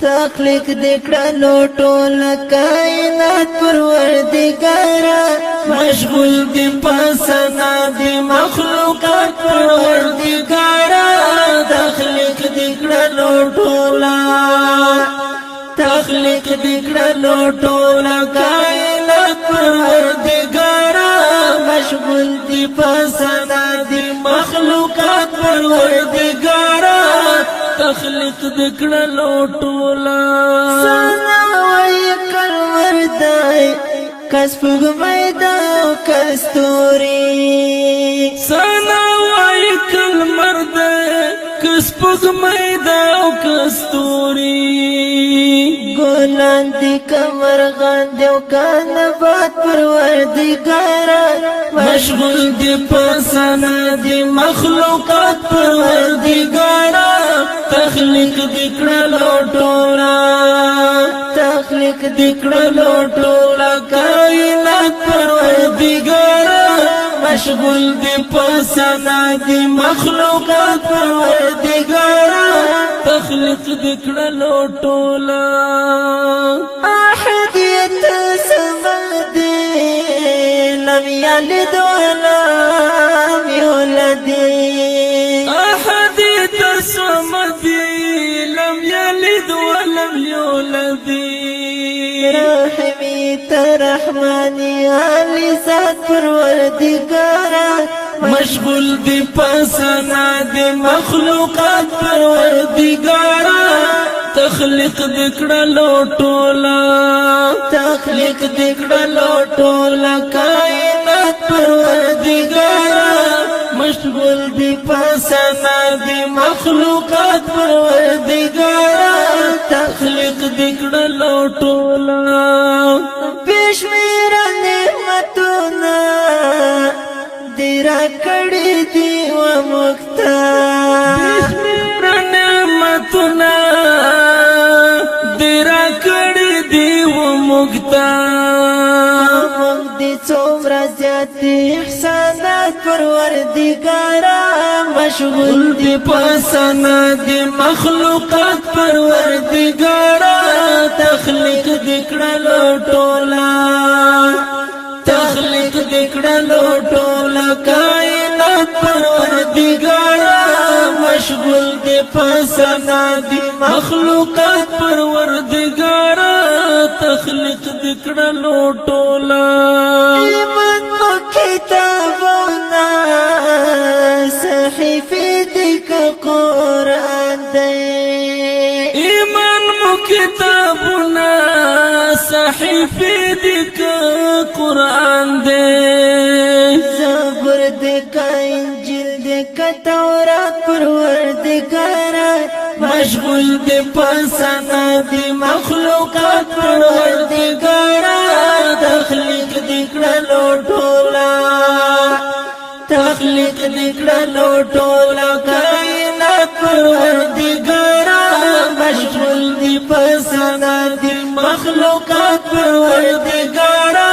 تخلیق دکړلو ټول کائنات پروردګارا مشغول دی پسنا دی مخلوقات پروردګارا تخلیق دکړلو ټول تخلیق دکړلو ټول کائنات پروردګارا مشغول دی پسنا دی مخلوقات پروردګارا تخلیق دکړلو ټولا سنا وای کلمر دای کس پګمای دا کستوري سنا وای کلمر دای کس پګمای دا کستوري ګلان دی کمر غان دیو کان باد پروردګارا مشغول دی پسنا دی مخلوقات پروردګارا تخلیق دکړلو ټولا تخلیق دکړلو ټولا کائنات پروردګارا مشغول دی پسنا دی مخلوقات پروردګارا تخلیق دکړلو ټولا احدیت سمد لم یلد ولم یولد احدیت سمد لم یلد ولم یولد رحمی ترحمانی علی ذات پروردگارا مشغول دی پسنا دی مخلوقات پروردگارا تخلیق دکړلو ټولا تخلیق دکړلو ټولا کائنات پروردگارا مشغول دی پسنا دی مخلوقات پروردگارا تخلیق دکړلو ټولا بشمیر نعمتونه دیرا کړي دی و مختا بشمیر نعمتونه دیرا کړي دی و مختا دی څومره زیات احسانات پروردګارا مشغول دی پسنا دی مخلوقات پروردګارا تخلیق دکړلو ټولا تخلیق دکړلو ټولا کائنات پروردګارا مشغول دی پسنا دی مخلوقات پروردګارا تخلیق دکړلو ټولا ایمان مو کتابونه صحیفه دک قرآن دی ایمان مو کتابونه صحیفه دک قرآن دی زبور دک انجیل دک تورات پروردګارا مشغول دی پسنا دی مخلوقات پروردګارا تخلیق دکړلو ټولا تخلیق دکړلو ټولا کائنات پروردګارا مشغول دی پسنا دی مخلوقات پروردګارا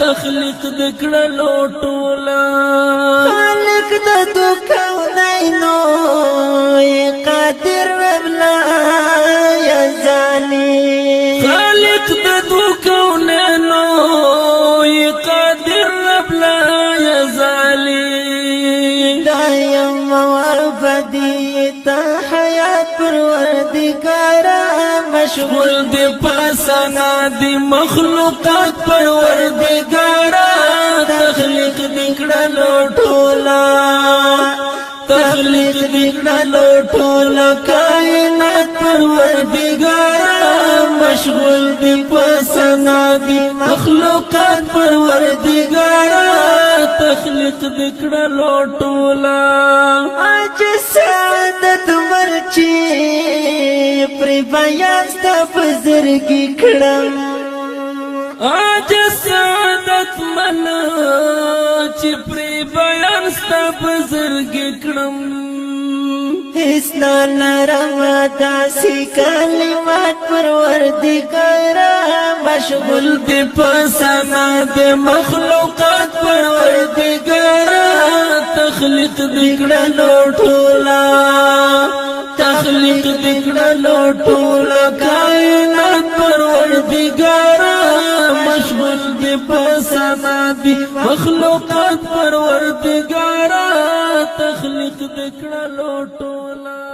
تخلیق دکړلو ټولا خالق د کونینو قادر وبلا یزالی خالق د کونینو قادر وبلا یزالی دایم وابدی تا حیات پروردګارا مشغول دی پسنا دی مخلوقات پروردګارا تخلیق دکړلو ټولا تخلیق دکړلو ټولا کائنات پروردګارا مشغول دی پسنا دی مخلوقات پروردګارا تخلیق دکړلو ټولا اج سعادت مرچی پر بیان ست بزرګی کړم اج سعادت من چې پر بیان ست بزرګی کړم اسنا نرم داسی کلمات پروردگارا مشغول دی پسنا دی مخلوقات پروردگارا تخلیق دکړلو ټولا تخلیق دکړلو ټول کائنات پروردگارا مشغول دی پسنا دی مخلوقات پروردگارا تخلیق دکړلو ټول